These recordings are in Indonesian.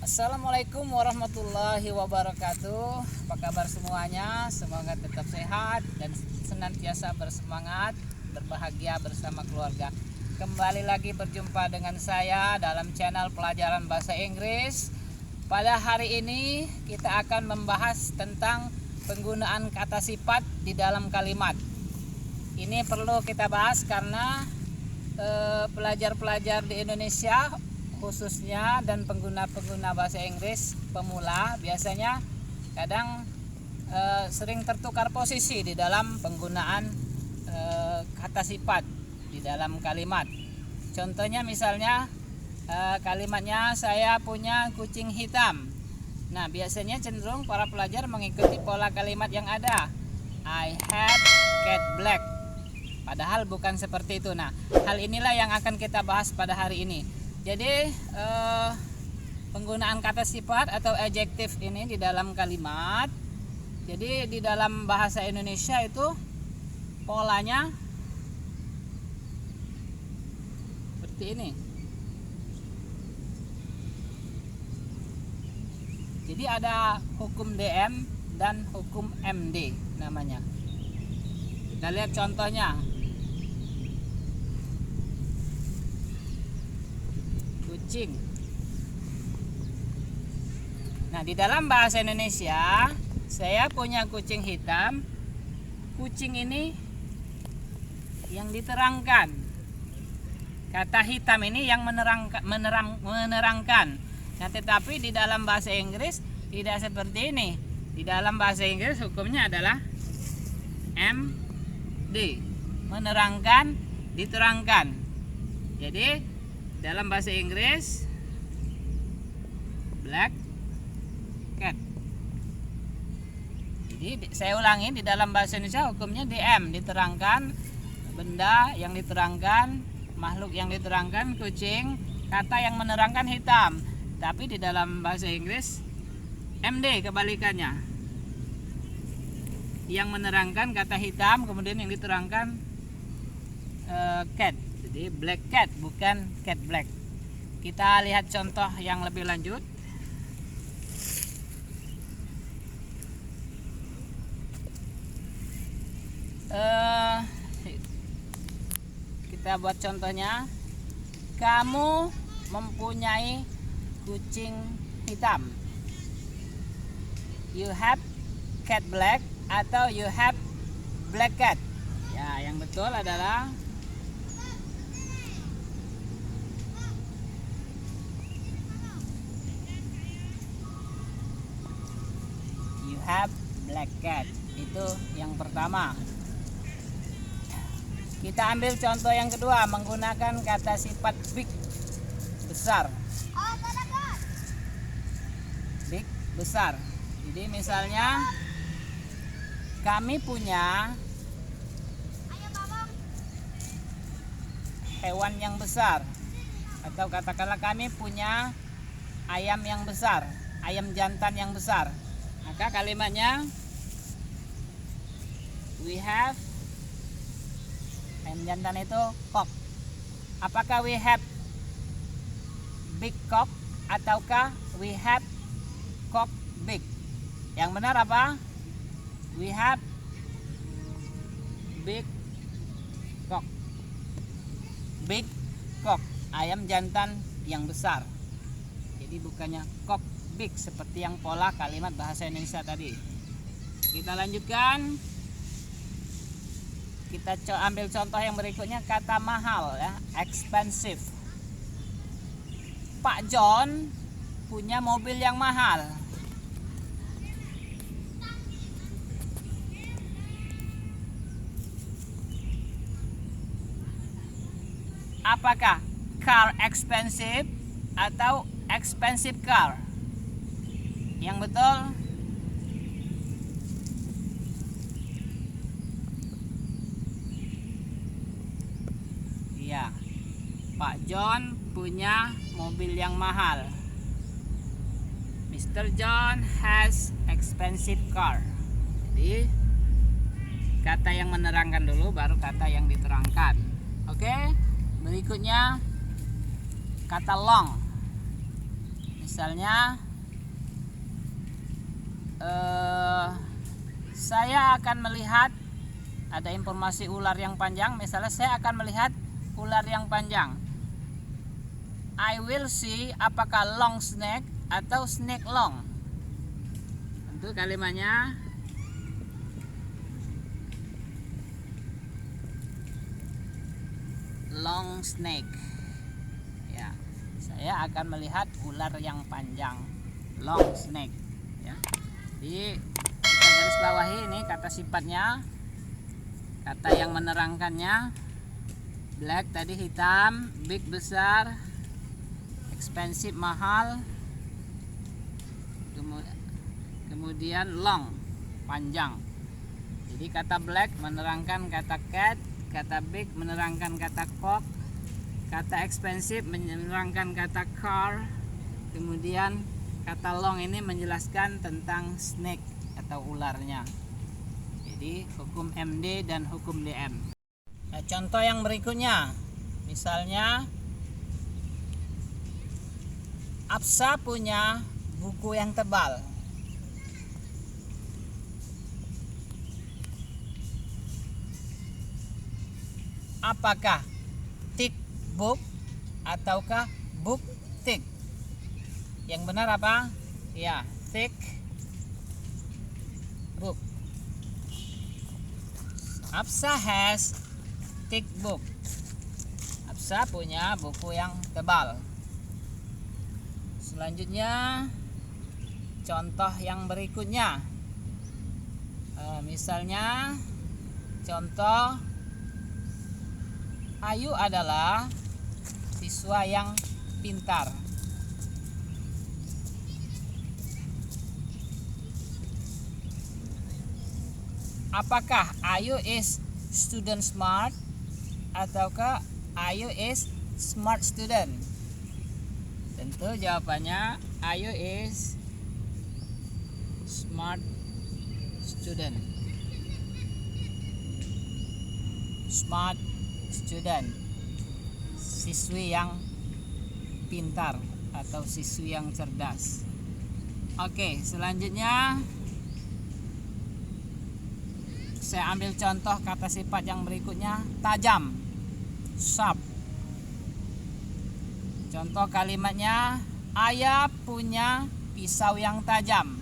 Assalamualaikum warahmatullahi wabarakatuh. Apa kabar semuanya? Semoga tetap sehat dan senantiasa bersemangat, berbahagia bersama keluarga. Kembali lagi berjumpa dengan saya dalam channel pelajaran bahasa Inggris. Pada hari ini kita akan membahas tentang penggunaan kata sifat di dalam kalimat. Ini perlu kita bahas karena pelajar-pelajar di Indonesia khususnya dan pengguna-pengguna bahasa Inggris pemula biasanya kadang sering tertukar posisi di dalam penggunaan kata sifat di dalam kalimat. Contohnya misalnya kalimatnya saya punya kucing hitam. Nah, biasanya cenderung para pelajar mengikuti pola kalimat yang ada. I have cat black. Padahal bukan seperti itu. Nah, hal inilah yang akan kita bahas pada hari ini. Jadi penggunaan kata sifat atau adjektif ini di dalam kalimat. Jadi di dalam bahasa Indonesia itu polanya seperti ini. Jadi ada hukum DM dan hukum MD namanya. Kita lihat contohnya. Kucing. Nah, di dalam bahasa Indonesia saya punya kucing hitam. Kucing ini yang diterangkan. Kata hitam ini yang menerangkan. Nah, tetapi di dalam bahasa Inggris tidak seperti ini. Di dalam bahasa Inggris hukumnya adalah MD, menerangkan, diterangkan. Jadi dalam bahasa Inggris black cat. Jadi saya ulangi, di dalam bahasa Indonesia hukumnya DM, diterangkan, benda yang diterangkan, makhluk yang diterangkan, kucing, kata yang menerangkan hitam. Tapi di dalam bahasa Inggris MD kebalikannya, yang menerangkan kata hitam, kemudian yang diterangkan cat. Jadi black cat, bukan cat black. Kita lihat contoh yang lebih lanjut. Kita buat contohnya. Kamu mempunyai kucing hitam. You have cat black atau you have black cat. Ya, yang betul adalah you have black cat. Itu yang pertama. Kita ambil contoh yang kedua menggunakan kata sifat big, besar. Big, besar. Jadi misalnya kami punya hewan yang besar, atau katakanlah kami punya ayam yang besar, ayam jantan yang besar. Maka kalimatnya we have, ayam jantan itu cock. Apakah we have big cock ataukah we have cock big? Yang benar apa? We have big cock. Big cock, ayam jantan yang besar. Jadi bukannya cock big seperti yang pola kalimat bahasa Indonesia tadi. Kita lanjutkan. Kita ambil contoh yang berikutnya, kata mahal ya, expensive. Pak John punya mobil yang mahal. Apakah car expensive atau expensive car? Yang betul iya, Pak John punya mobil yang mahal. Mr. John has expensive car. Jadi kata yang menerangkan dulu, baru kata yang diterangkan. Oke, berikutnya kata long. Misalnya saya akan melihat ada informasi ular yang panjang. Misalnya saya akan melihat ular yang panjang. I will see, apakah long snake atau snake long. Tentu kalimatnya long snake. Ya, saya akan melihat ular yang panjang, long snake. Ya. Jadi kita garis bawahi ini kata sifatnya, kata yang menerangkannya. Black tadi hitam, big besar, expensive mahal, kemudian long panjang. Jadi kata black menerangkan kata cat, kata big menerangkan kata cock, kata expensive menerangkan kata car, kemudian kata long ini menjelaskan tentang snake atau ularnya. Jadi hukum MD dan hukum DM. Nah, contoh yang berikutnya, misalnya Absa punya buku yang tebal. Apakah thick book ataukah book thick? Yang benar apa? Ya, thick book. Absa has thick book. Absa punya buku yang tebal. Selanjutnya contoh yang berikutnya, misalnya contoh Ayu adalah siswa yang pintar. Apakah Ayu is student smart ataukah Ayu is smart student? Tentu jawabannya Ayu is smart student. Smart student, siswi yang pintar atau siswi yang cerdas. Oke, selanjutnya saya ambil contoh kata sifat yang berikutnya, tajam, sharp. Contoh kalimatnya, ayah punya pisau yang tajam.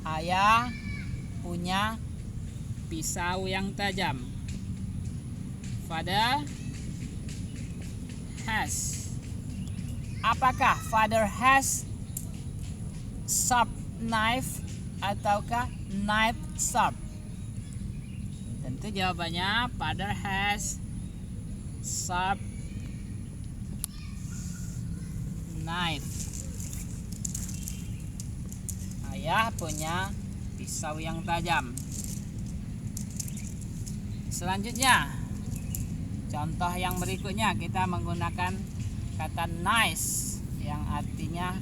Ayah punya pisau yang tajam. Father has. Apakah father has sharp knife ataukah knife sharp? Tentu jawabannya father has sharp knife. Ayah punya pisau yang tajam. Selanjutnya, contoh yang berikutnya kita menggunakan kata nice yang artinya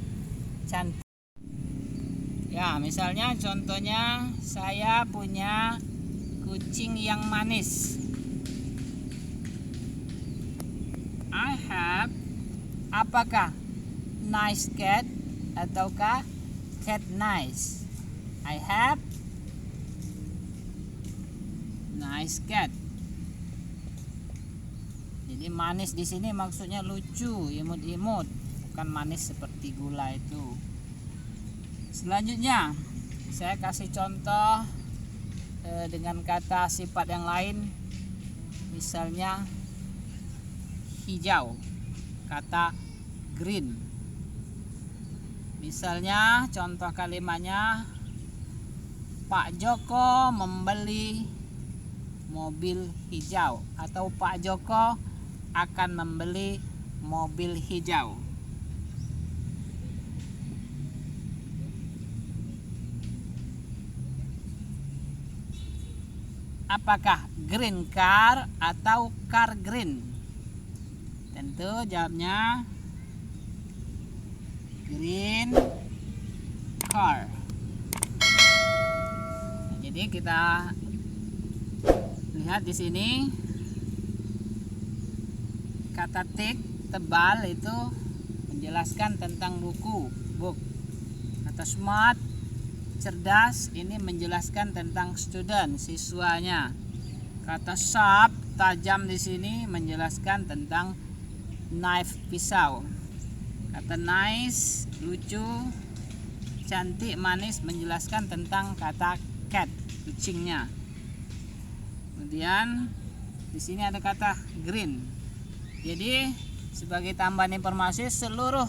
cantik. Ya, misalnya contohnya saya punya kucing yang manis. I have, apakah nice cat ataukah cat nice? I have nice cat. Jadi manis di sini maksudnya lucu, imut-imut, bukan manis seperti gula itu. Selanjutnya saya kasih contoh dengan kata sifat yang lain, misalnya hijau, kata green. Misalnya contoh kalimatnya, Pak Joko membeli mobil hijau atau Pak Joko akan membeli mobil hijau. Apakah green car atau car green? Tentu jawabnya green car. Nah, jadi kita lihat di sini kata thick, tebal, itu menjelaskan tentang buku, book. Kata smart, cerdas, ini menjelaskan tentang student, siswanya. Kata sharp, tajam di sini menjelaskan tentang knife, pisau. Kata nice, lucu, cantik, manis menjelaskan tentang kata cat, kucingnya. Kemudian di sini ada kata green. Jadi sebagai tambahan informasi, seluruh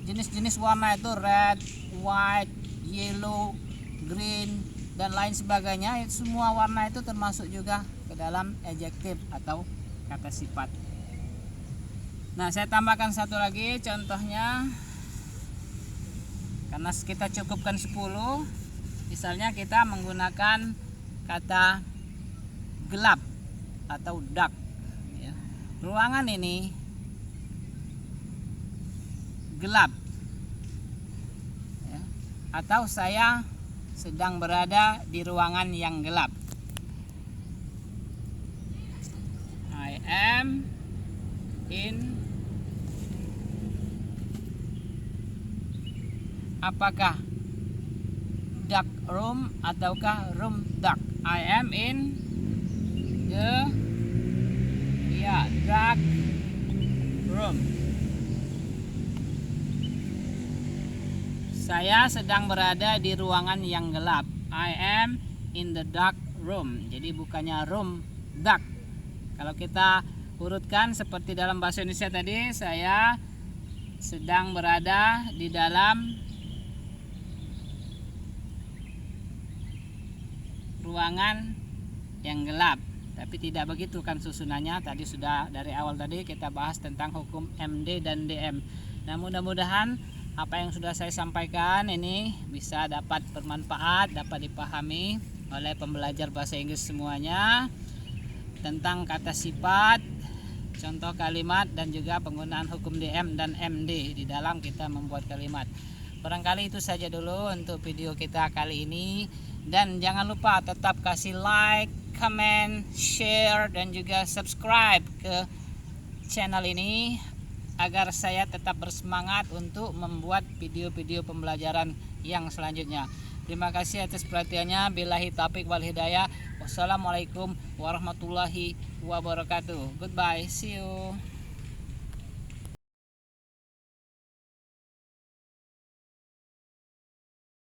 jenis-jenis warna itu red, white, yellow, green dan lain sebagainya, itu semua warna itu termasuk juga ke dalam adjektif atau kata sifat. Nah, saya tambahkan satu lagi contohnya. Karena kita cukupkan 10, misalnya kita menggunakan kata gelap atau dark ya. Ruangan ini gelap ya. Atau saya sedang berada di ruangan yang gelap. I am in, apakah dark room ataukah room dark? I am in the dark room. Saya sedang berada di ruangan yang gelap. I am in the dark room. Jadi bukannya room dark. Kalau kita urutkan seperti dalam bahasa Indonesia tadi, saya sedang berada di dalam ruangan yang gelap. Tapi tidak begitu kan susunannya. Tadi sudah dari awal tadi kita bahas tentang hukum MD dan DM. Nah, mudah-mudahan apa yang sudah saya sampaikan ini bisa dapat bermanfaat, dapat dipahami oleh pembelajar bahasa Inggris semuanya tentang kata sifat, contoh kalimat dan juga penggunaan hukum DM dan MD di dalam kita membuat kalimat. Barangkali itu saja dulu untuk video kita kali ini, dan jangan lupa tetap kasih like, comment, share dan juga subscribe ke channel ini agar saya tetap bersemangat untuk membuat video-video pembelajaran yang selanjutnya. Terima kasih atas perhatiannya. Billahi taufiq wal hidayah. Wassalamualaikum warahmatullahi wabarakatuh. Goodbye. See you.